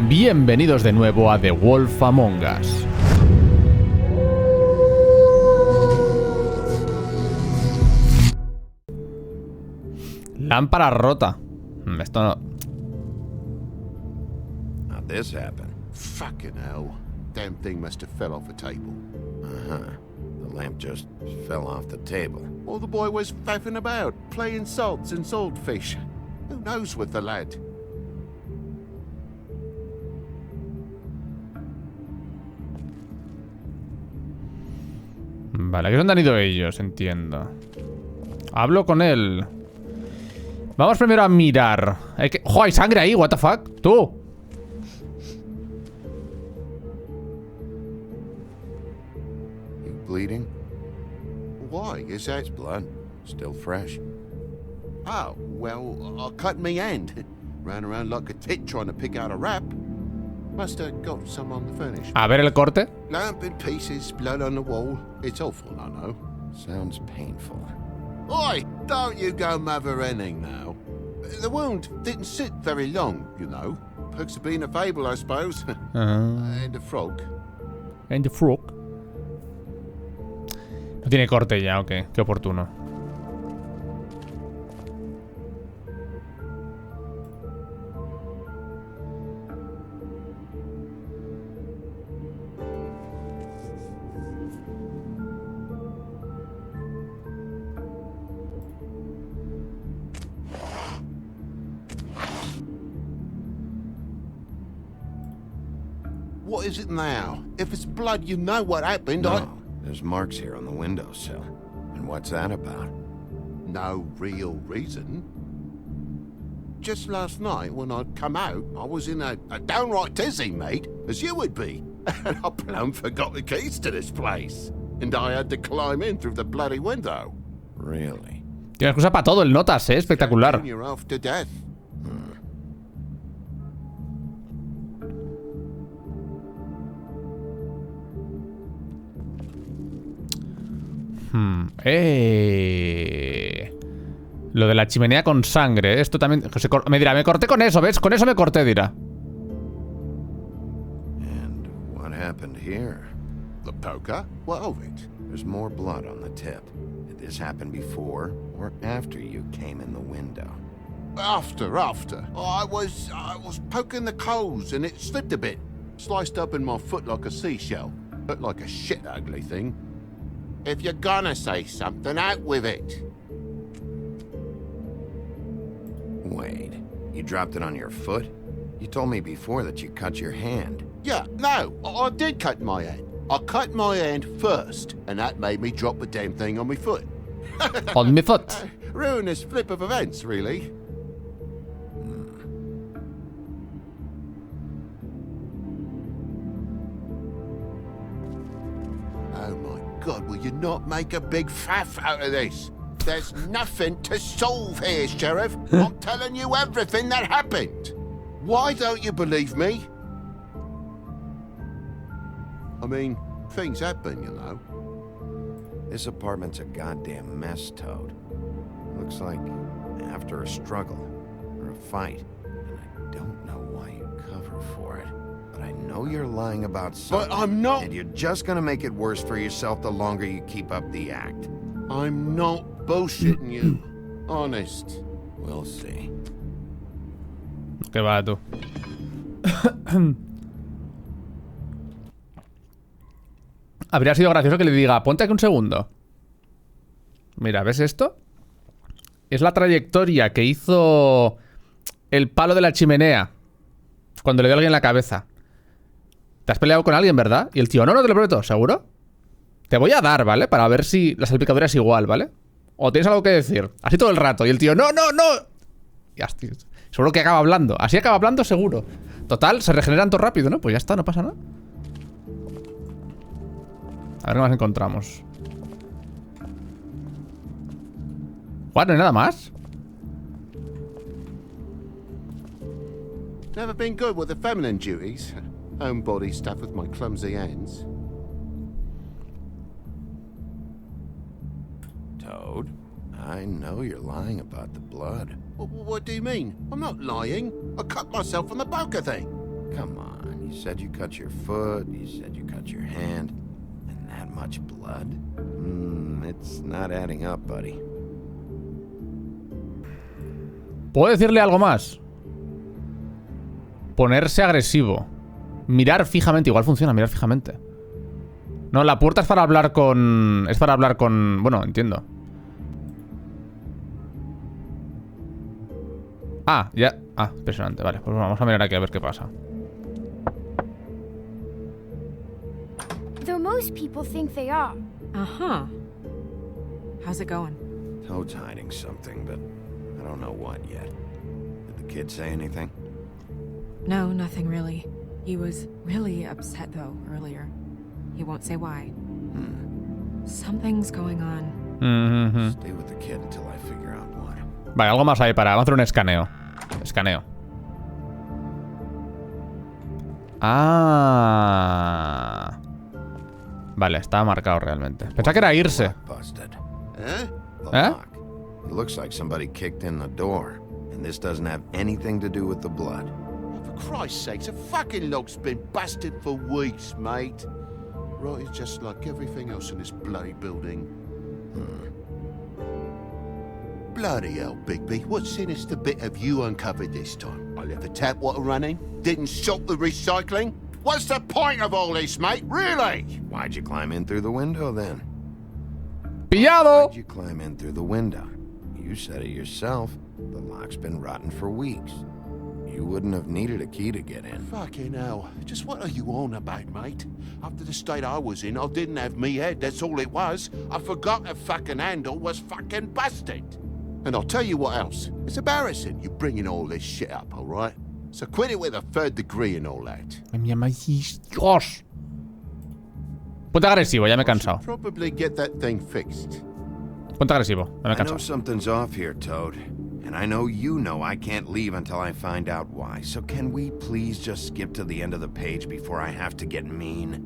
Bienvenidos de nuevo a The Wolf Among Us. Lámpara rota. Esto no... How'd this happen? Fucking hell. Damn thing must have fell off a table. Uh-huh. The lamp just fell off the table. Or the boy was faffing about, playing salts and saltfish. Who knows with the lad? Vale, aquí es donde han ido ellos, entiendo. Hablo con él. Vamos primero a mirar. Hay que... ¡Jo! Hay sangre ahí, what the fuck. Tú. You bleeding? Why? Is that... It's blood. Still fresh. Oh, well, I cut me hand. Ran around like a tit trying to pick out a wrap. Must have got some on the furnish. A ver el corte. Lamp in pieces, blood on the wall. It's awful, I know. Sounds painful. Oi! Don't you go mother-henning now. The wound didn't sit very long, you know. Perks have been a fable, I suppose. And a frog. And the frog. No tiene corte ya, ok. Qué oportuno. What is it now? If it's blood, you know what happened. No, there's marks here on the windowsill. And what's that about? No real reason. Just last night, when I'd come out, I was in a downright tizzy, mate, as you would be. And I plumb forgot the keys to this place. And I had to climb in through the bloody window. Really? Tiene excusa para todo el notas, espectacular. You're off to death. Lo de la chimenea con sangre. Esto también... Me dirá, me corté con eso, ¿ves? Con eso me corté, dirá. And what happened here? The poker? What of it? There's more blood on the tip. Did this happen before or after you came in the window? After. I was poking the coals and it slipped a bit. Sliced up in my foot like a seashell. Looked like a shit ugly thing. If you're gonna say something, out with it. Wait, you dropped it on your foot? You told me before that you cut your hand. Yeah, no, I did cut my hand. I cut my hand first, and that made me drop the damn thing on my foot. On my foot. Ruinous flip of events, really. Oh my God, will you not make a big faff out of this? There's nothing to solve here, Sheriff. I'm telling you everything that happened. Why don't you believe me? I mean, things happen, you know. This apartment's a goddamn mess, Toad. Looks like after a struggle or a fight. And I don't know why you cover for it. But I know you're lying about something. But I'm not. And you're just gonna make it worse for yourself the longer you keep up the act. I'm not bullshitting you. Honest. We'll see. ¿Qué va tú? Habría sido gracioso que le diga, ponte aquí un segundo. Mira, ¿ves esto? Es la trayectoria que hizo el palo de la chimenea cuando le dio a alguien en la cabeza. Te has peleado con alguien, ¿verdad? Y el tío, no te lo prometo, ¿seguro? Te voy a dar, ¿vale? Para ver si la salpicadura es igual, ¿vale? O tienes algo que decir. Así todo el rato. Y el tío, no. Y así, seguro que acaba hablando. Así acaba hablando, seguro. Total, se regeneran todo rápido, ¿no? Pues ya está, no pasa nada. A ver qué más encontramos. ¿What? ¿No hay nada más? Never been good with the feminine duties. Homebody stuff with my clumsy hands. Toad, I know you're lying about the blood. What do you mean? I'm not lying. I cut myself on the poker thing. Come on, you said you cut your foot, you said you cut your hand, and that much blood? It's not adding up, buddy. ¿Puedo decirle algo más? Ponerse agresivo. Mirar fijamente. Igual funciona, mirar fijamente. No, la puerta es para hablar con... Es para hablar con... Bueno, entiendo. Ah, ya... Ah, impresionante. Vale, pues vamos a mirar aquí a ver qué pasa. Though most people think they are. Uh-huh. How's it going? Toad's hiding something, but I don't know what yet. Did the kid say anything? No, nothing really. He was really upset, though, earlier. He won't say why. Something's going on. Stay with the kid until I figure out what. Vale, algo más ahí para... Vamos a hacer un escaneo. Escaneo. Ah... Vale, estaba marcado realmente. Pensaba que era irse. ¿Eh? It looks like somebody kicked in the door, and this doesn't have anything to do with the blood. For Christ's sakes, a fucking log's been busted for weeks, mate. Right, it's just like everything else in this bloody building. Bloody hell, Bigby. What sinister bit have you uncovered this time? I left the tap water running, didn't stop the recycling. What's the point of all this, mate? Really? Why'd you climb in through the window, then? ¡Pillado! Why'd you climb in through the window? You said it yourself. The lock's been rotten for weeks. You wouldn't have needed a key to get in. Fucking hell. Just what are you on about, mate? After the state I was in, I didn't have me head, that's all it was. I forgot the fucking handle was fucking busted. And I'll tell you what else. It's embarrassing you bringing all this shit up, all right? So quit it with a third degree and all that. Dios. Ponte agresivo, ya me he cansado. Probably get that thing fixed. Ponte agresivo, ya me he I know cansado. something's off here, Toad. And I know you know I can't leave until I find out why. So can we please just skip to the end of the page before I have to get mean?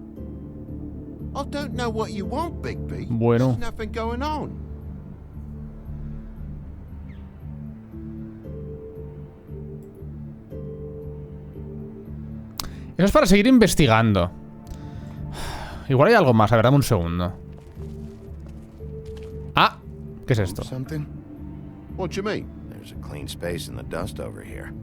I don't know what you want, Bigby. Bueno. There's nothing going on. Eso es para seguir investigando. Igual hay algo más, a ver, dame un segundo. Ah, ¿qué es esto? Something? What do you mean? There's a clean space in the dust over here.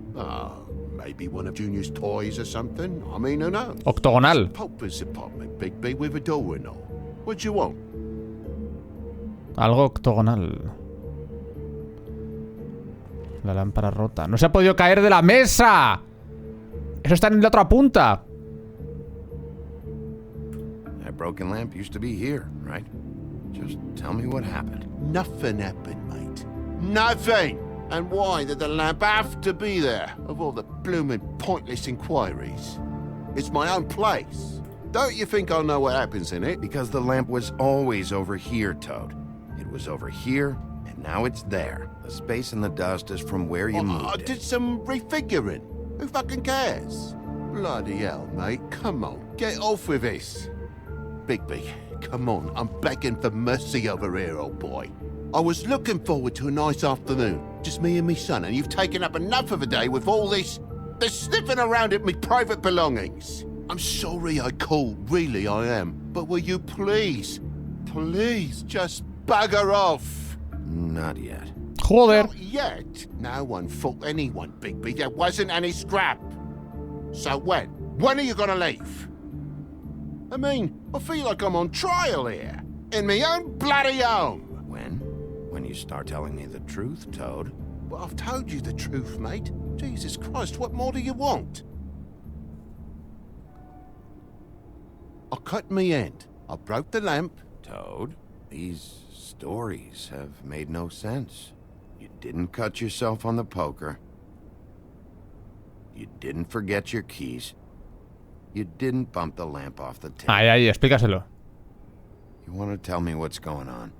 Maybe one of Junior's toys or something. I mean, who knows? Octogonal. Pauper's apartment, Bigby, with a door and all. What do you want? Algo octogonal. La lámpara rota. ¡No se ha podido caer de la mesa! Eso está en la otra punta. That broken lamp used to be here, right? Just tell me what happened. Nothing happened, mate. Nothing! And why did the lamp have to be there, of all the blooming pointless inquiries? It's my own place. Don't you think I know what happens in it? Because the lamp was always over here, Toad. It was over here, and now it's there. The space in the dust is from where you moved I it. did some refiguring. Who fucking cares? Bloody hell, mate. Come on, get off with this. Bigby, come on. I'm begging for mercy over here, old boy. I was looking forward to a nice afternoon. Just me and me son, and you've taken up enough of a day with all this sniffing around at me private belongings. I'm sorry I called, really I am. But will you please just bugger off? Not yet. Joder. Not yet. No one fought anyone, Bigby. There wasn't any scrap. So when? When are you gonna leave? I mean, I feel like I'm on trial here. In my own bloody home. When? When you start telling me the truth, Toad. Well, I've told you the truth, mate. Jesus Christ, what more do you want? I cut me end. I broke the lamp. Toad, these stories have made no sense. You didn't cut yourself on the poker. You didn't forget your keys. You didn't bump the lamp off the table. Ahí, ahí, explícaselo. You want to tell me what's going on?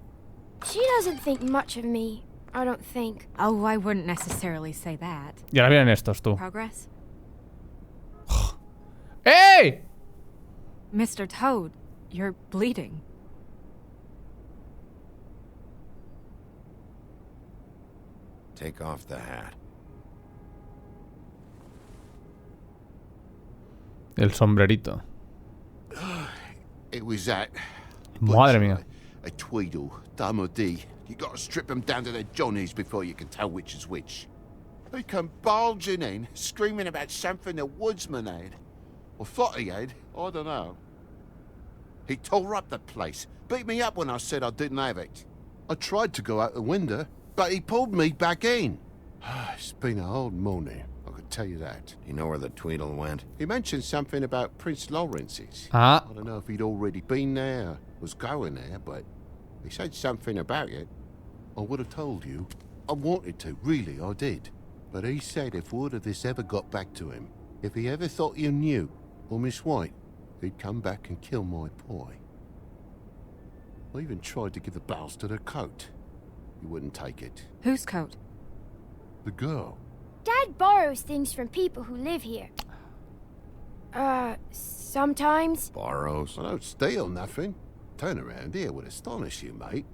She doesn't think much of me, I don't think. Oh, I wouldn't necessarily say that. Y ahora vienen estos, tú. Progress? ¡Ey! Mr. Toad, you're bleeding. Take off the hat. El sombrerito. It was that. Madre mía. A Tweedle, Dum or D. You gotta strip them down to their johnnies before you can tell which is which. They come bulging in, screaming about something the woodsman had. Or thought he had, I don't know. He tore up the place, beat me up when I said I didn't have it. I tried to go out the window, but he pulled me back in. It's been a hard morning, I could tell you that. You know where the Tweedle went? He mentioned something about Prince Lawrence's. Ah, I don't know if he'd already been there, or was going there, but he said something about it. I would have told you. I wanted to, really, I did. But he said if word of this ever got back to him, if he ever thought you knew, or Miss White, he'd come back and kill my boy. I even tried to give the bastard a coat. He wouldn't take it. Whose coat? The girl. Dad borrows things from people who live here. Sometimes. Borrows. I don't steal nothing. Turn around here would astonish you, mate.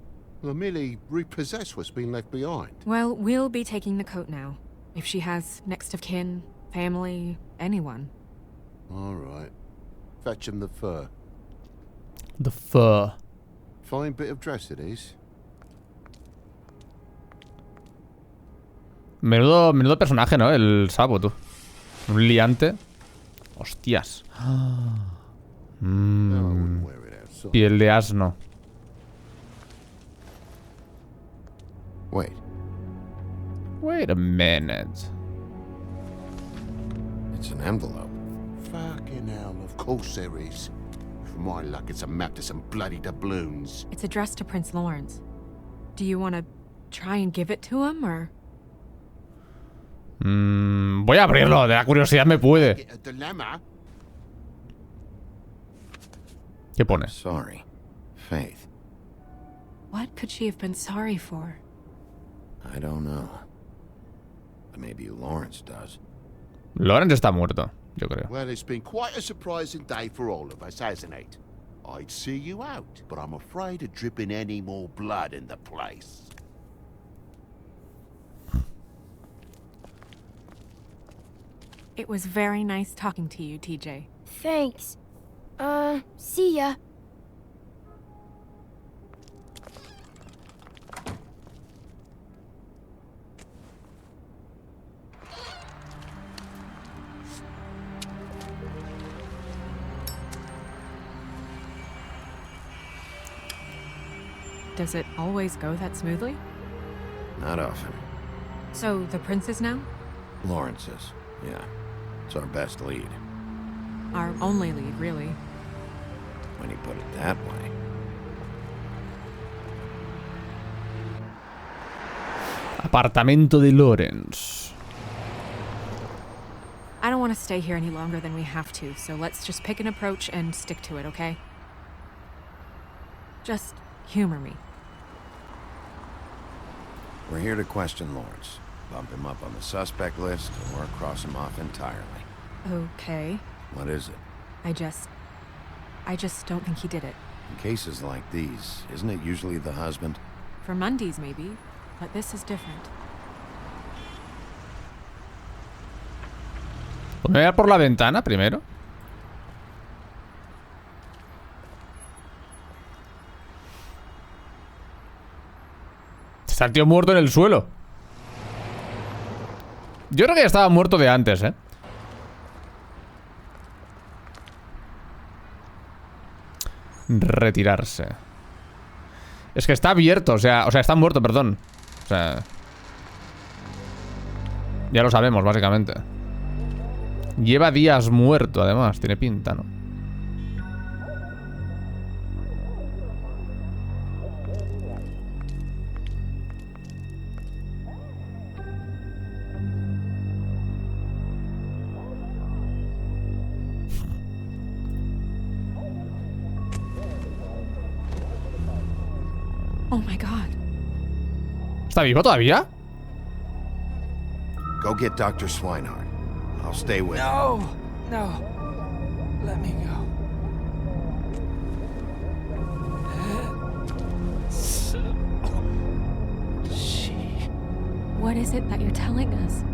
I merely repossess what's been left behind. Well, we'll be taking the coat now. If she has next of kin, family, anyone. All right. Fetch him the fur. the fur. Fine bit of dress it is. Menudo personaje, ¿no? El sapo, tú. Un liante. Hostias. Piel de asno. Wait a minute. It's an envelope. Fucking hell, of course there is. For my luck, it's a map to some bloody doubloons. It's addressed to Prince Lawrence. Do you want to try and give it to him, or...? Voy a abrirlo, de la curiosidad me puede. Get a dilemma. ¿Qué pone? Sorry, Faith. What could she have been sorry for? I don't know. But maybe Lawrence does. Lawrence está muerto, yo creo. Well, it's been quite a surprising day for all of us, hasn't it? I'd see you out, but I'm afraid of dripping any more blood in the place. It was very nice talking to you, TJ. Thanks. See ya. Does it always go that smoothly? Not often. So, the prince is now? Lawrence is, yeah. It's our best lead. Our only lead, really. When you put it that way. Apartamento de Lawrence. I don't want to stay here any longer than we have to, so let's just pick an approach and stick to it, okay? Just humor me. We're here to question Lawrence. Bump him up on the suspect list or cross him off entirely. Okay. What is it? I just don't think he did it. In cases like these, isn't it usually the husband? For Mondays, maybe, but this is different. ¿Puedo mirar por la ventana primero? Está el tío muerto en el suelo. Yo creo que ya estaba muerto de antes, ¿eh? Retirarse. Es que está abierto, o sea, está muerto, perdón. O sea... Ya lo sabemos, básicamente. Lleva días muerto, además. Tiene pinta, ¿no? Oh my God. ¿Está vivo todavía? Go get Dr. Swinehart. I'll stay with him. No. Let me go. What is it that you're telling us?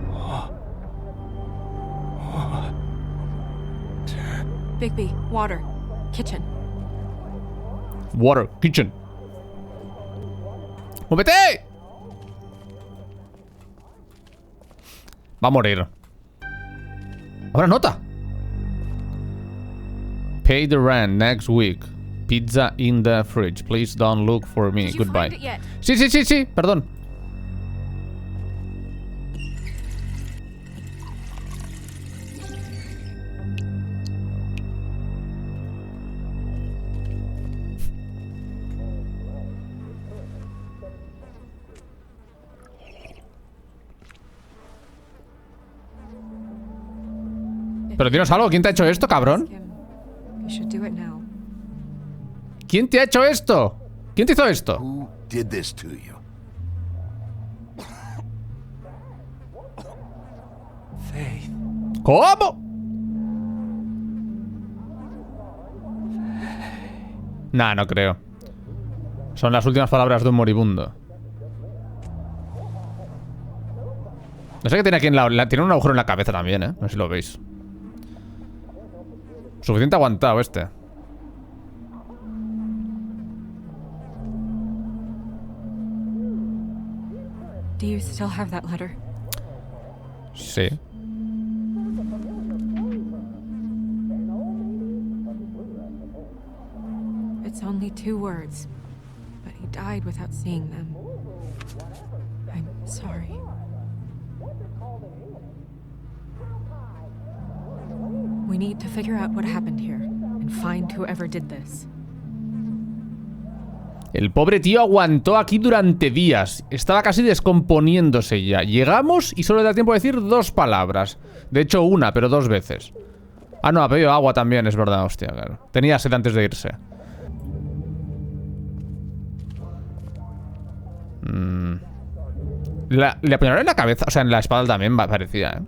Bigby, water. Kitchen. Water, kitchen. ¡Muévete! Va a morir. Ahora nota. Pay the rent next week. Pizza in the fridge. Please don't look for me. Goodbye. Sí. Perdón. Pero dinos algo, ¿quién te ha hecho esto, cabrón? You should do it now. ¿Quién te ha hecho esto? ¿Quién te hizo esto? Who did this to you? Faith. ¿Cómo? Nah, no creo. Son las últimas palabras de un moribundo. No sé qué tiene aquí en tiene un agujero en la cabeza también, ¿eh? No sé si lo veis. Suficiente aguantado este. Do you still have that letter? Sí. It's only 2 words, but he died without seeing them. I'm sorry. We need to figure out what happened here and find whoever did this. El pobre tío aguantó aquí durante días. Estaba casi descomponiéndose ya. Llegamos y solo le da tiempo de decir 2 palabras. De hecho, una, pero 2 veces. Ah, no, ha pedido agua también, es verdad, hostia, claro. Tenía sed antes de irse. Le apuñalaron en la cabeza, o sea, en la espalda también parecía, ¿eh?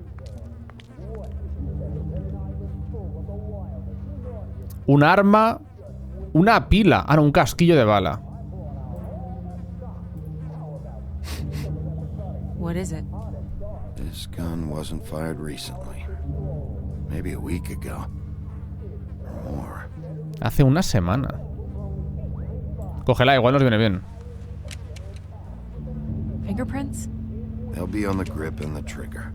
Un arma. Una pila. Ah, no, un casquillo de bala. What is it? This gun wasn't fired recently. Maybe a week ago. Or more. Hace una semana. Cógela, igual nos viene bien. Fingerprints? They'll be on the grip and the trigger.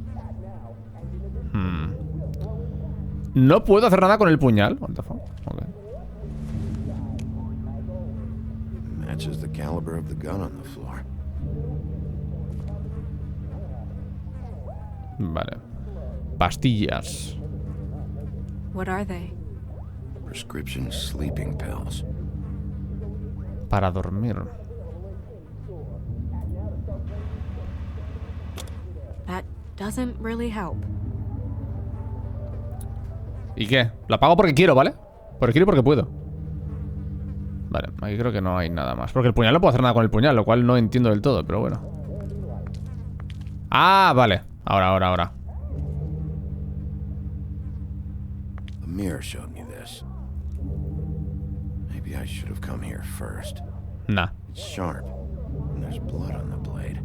No puedo hacer nada con el puñal. What the fuck? Okay. Matches the caliber of the gun on the floor. Vale. Pastillas. What are they? Prescription sleeping pills. Para dormir. That doesn't really help. ¿Y qué? La pago porque quiero, ¿vale? Porque quiero y porque puedo. Vale, aquí creo que no hay nada más. Porque el puñal no puedo hacer nada con el puñal, lo cual no entiendo del todo, pero bueno. Ah, vale. Ahora. The mirror showed me this. Maybe I should have come here first. Nah. It's sharp, and there's blood on the blade.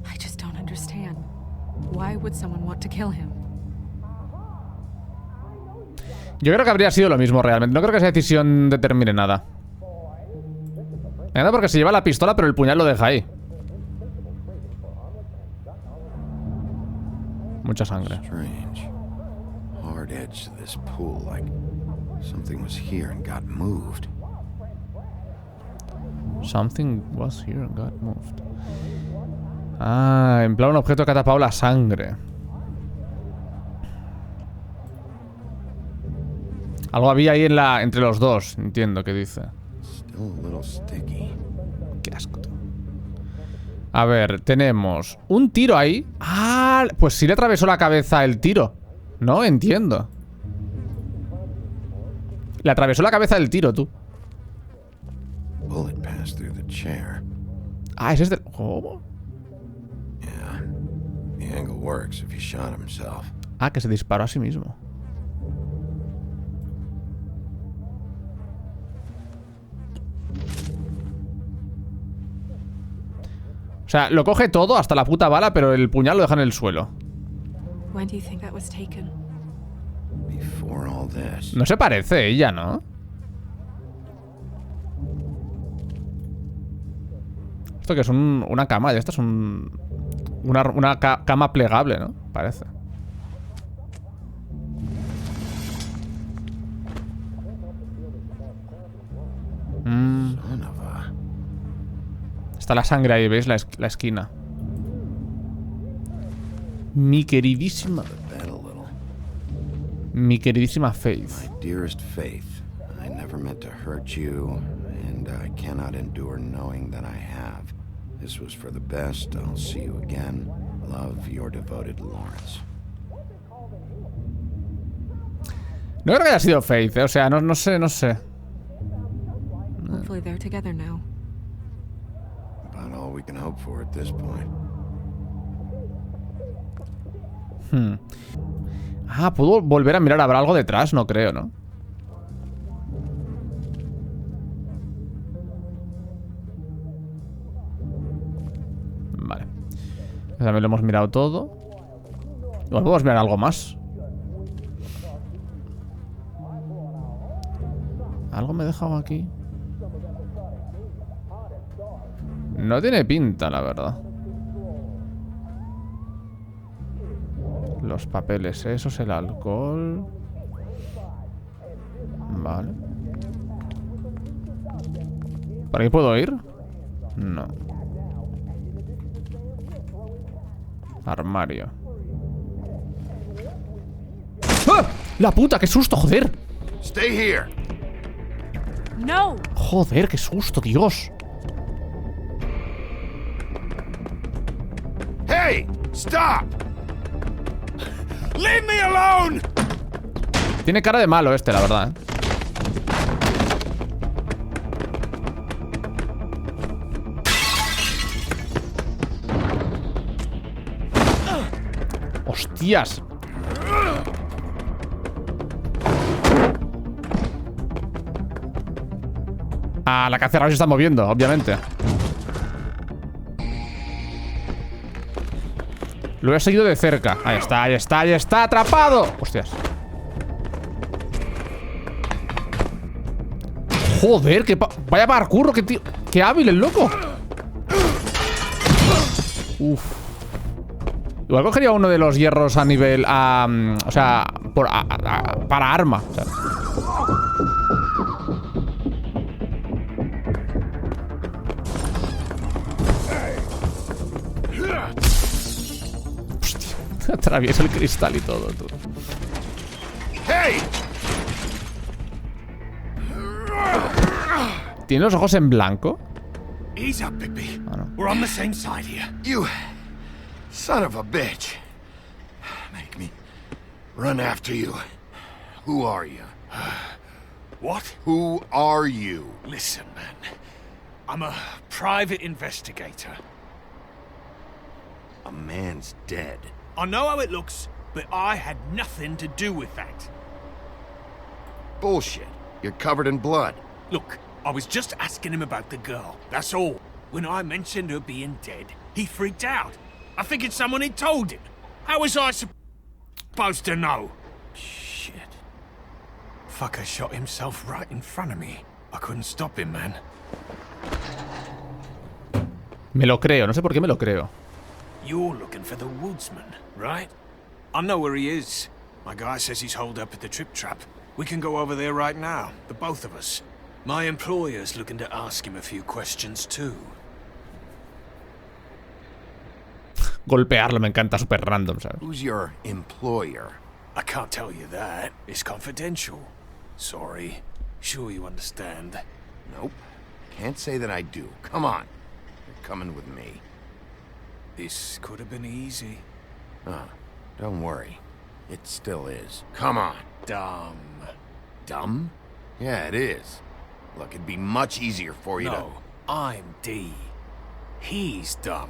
I just don't understand. Why would someone want to kill him? Yo creo que habría sido lo mismo realmente. No creo que esa decisión determine nada. Nada porque se lleva la pistola, pero el puñal lo deja ahí. Mucha sangre. Strange. Hard edge to this pool, like something was here and got moved. Something was here and got moved. Ah, en plan un objeto que ha tapado la sangre. Algo había ahí entre los dos. Entiendo qué dice. Still a little sticky. Qué asco. A ver, tenemos un tiro ahí. Ah, pues sí le atravesó la cabeza el tiro. No, entiendo. Le atravesó la cabeza el tiro, tú. Bullet passed through the chair. Ah, ese es del... ¿Cómo? Yeah. The angle works if he shot himself. Ah, que se disparó a sí mismo. O sea, lo coge todo, hasta la puta bala, pero el puñal lo deja en el suelo. When do you think that was taken? before all this. No se parece ella, ¿no? Esto que es una cama, esto es una cama plegable, ¿no? Parece. Son of a... Está la sangre ahí, ¿veis? La esquina. Mi queridísima... Bet a little. Mi queridísima Faith. My dearest Faith, I never meant to hurt you, and I cannot endure knowing that I have. This was for the best. I'll see you again. Love, your devoted Lawrence. No creo que haya sido Faith, ¿eh? O sea, no sé. Hopefully they're together now. About all we can hope for at this point. Ah, puedo volver a mirar. ¿Habrá algo detrás? No creo, ¿no? Vale. También lo hemos mirado todo. Igual podemos mirar algo más. ¿Algo me he dejado aquí? No tiene pinta, la verdad. Los papeles, eso es el alcohol. Vale. ¿Por ahí puedo ir? No. Armario. ¡Ah! ¡La puta! ¡Qué susto, joder! Stay here. No! Joder, qué susto, Dios. Hey, stop! Leave me alone! Tiene cara de malo este, la verdad, ¿eh? ¡Hostias! Ah, la cacera se está moviendo, obviamente. Lo he seguido de cerca. Ahí está, ahí está, ahí está, atrapado. Hostias. Joder, vaya parkour, qué hábil el loco. Uf. Igual cogería uno de los hierros a nivel... o sea, para arma. O sea. Hostia, atraviesa el cristal y todo, tú. Hey! ¿Tiene los ojos en blanco? Ease up, Bigby. Oh, no. We're on the same side here. You son of a bitch. Make me run after you. Who are you? What? Who are you? Listen, man. I'm a private investigator. A man's dead. I know how it looks, but I had nothing to do with that. Bullshit. You're covered in blood. Look, I was just asking him about the girl, that's all. When I mentioned her being dead, he freaked out. I figured someone had told him. How was I supposed to know? Shit. Fucker shot himself right in front of me. I couldn't stop him, man. Me lo creo, no sé por qué me lo creo. You're looking for the woodsman, right? I know where he is. My guy says he's holed up at the Trip Trap. We can go over there right now, the both of us. My employer's looking to ask him a few questions too. Golpearlo me encanta, súper random, ¿sabes? Who's your employer? I can't tell you that. It's confidential. Sorry. Sure you understand. Nope. Can't say that I do. Come on. You're coming with me. This could have been easy. Don't worry. It still is. Come on. Dumb. Dumb? Yeah, it is. Look, it'd be much easier for you No, I'm D. He's dumb.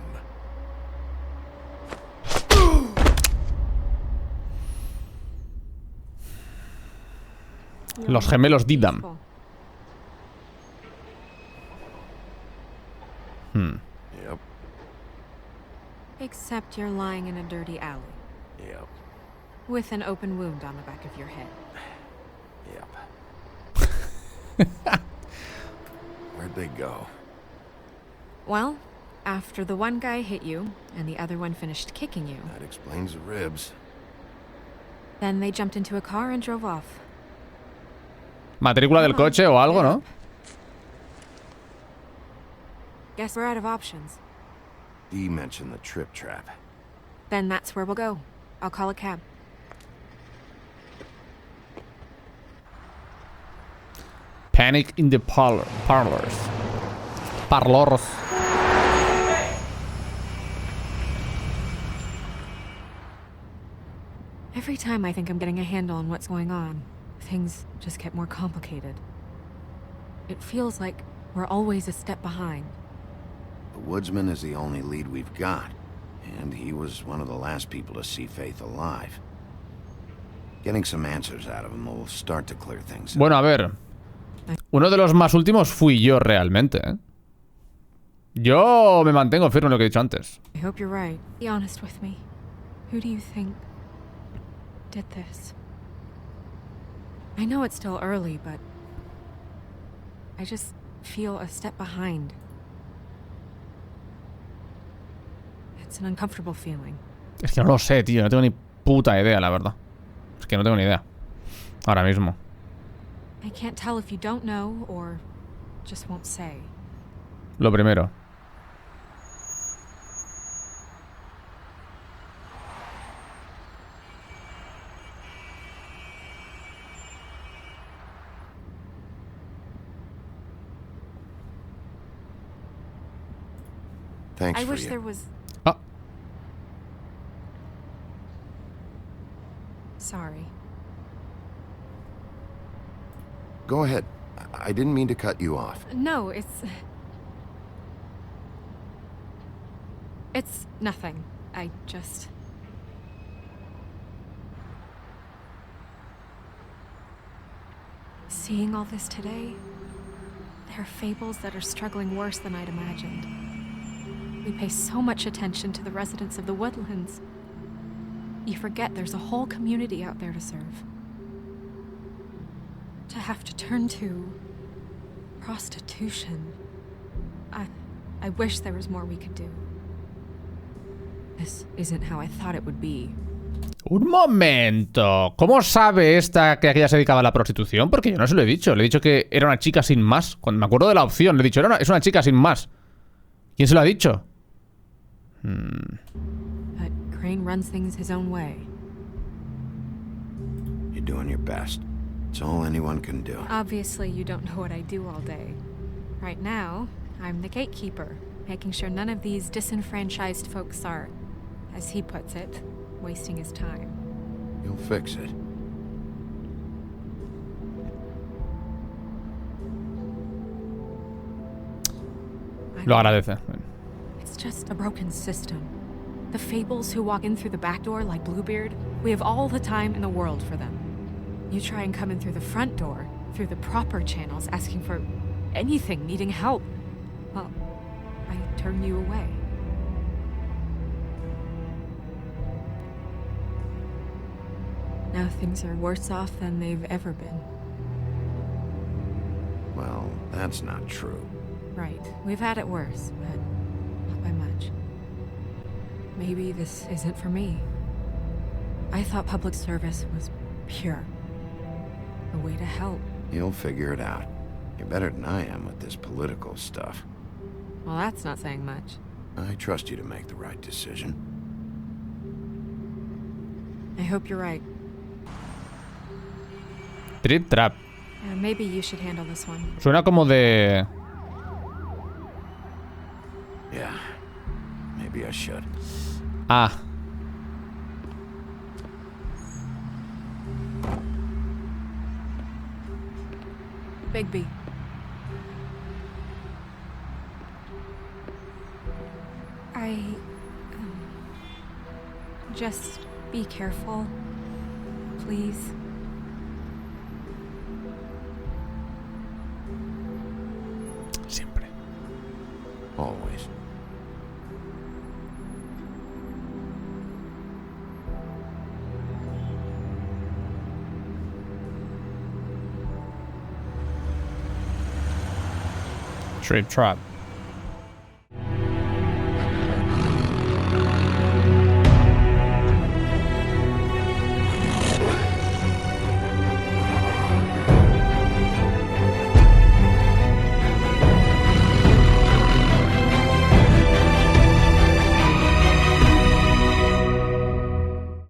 Los gemelos Didam. to... Yep. Except you're lying in a dirty alley. Yep. With an open wound on the back of your head. Yep. Where'd they go? Well, after the one guy hit you, and the other one finished kicking you, That explains the ribs. then they jumped into a car and drove off. Matrícula del coche o algo, ¿no? Guess we're out of options. Dee mentioned the trip trap. Then that's where we'll go. I'll call a cab. Panic in the parlors. Parlors. Every time I think I'm getting a handle on what's going on, things just get more complicated. It feels like we're always a step behind. The woodsman is the only lead we've got, and he was one of the last people to see Faith alive. Getting some answers out of him will start to clear things up. Bueno, a ver. Uno de los más últimos fui yo realmente, ¿eh? Yo me mantengo firme en lo que he dicho antes. I hope you're right. Be honest with me. Who do you think did this? I know it's still early, but I just feel a step behind. It's an uncomfortable feeling. Es que no lo sé, tío. No tengo ni puta idea, la verdad. Es que no tengo ni idea. Ahora mismo. I can't tell if you don't know or just won't say. Lo primero. Thanks I for wish you. there was... Ah. Sorry. Go ahead. I didn't mean to cut you off. No, it's nothing. I just... Seeing all this today, there are fables that are struggling worse than I'd imagined. We pay so much attention to the residents of the woodlands. You forget there's a whole community out there to serve. To have to turn to prostitution. I wish there was more we could do. This isn't how I thought it would be. Un momento. ¿Cómo sabe esta que aquella se dedicaba a la prostitución? Porque yo no se lo he dicho. Le he dicho que era una chica sin más. Cuando me acuerdo de la opción, le he dicho, es una chica sin más. ¿Quién se lo ha dicho? But Crane runs things his own way. You're doing your best. It's all anyone can do. Obviously, you don't know what I do all day. Right now, I'm the gatekeeper, making sure none of these disenfranchised folks are, as he puts it, wasting his time. You'll fix it. Lo agradece. It's just a broken system. The fables who walk in through the back door like Bluebeard, we have all the time in the world for them. You try and come in through the front door, through the proper channels, asking for anything, needing help. Well, I turn you away. Now things are worse off than they've ever been. Well, that's not true. Right. We've had it worse, but not by much. Maybe this isn't for me. I thought public service was pure. A way to help. You'll figure it out. You're better than I am with this political stuff. Well, that's not saying much. I trust you to make the right decision. I hope you're right. Trip Trap. Maybe you should handle this one. Suena como de... Yeah. Maybe I should. Ah. Bigby. Just be careful, please. Siempre. Always. Trip Trap.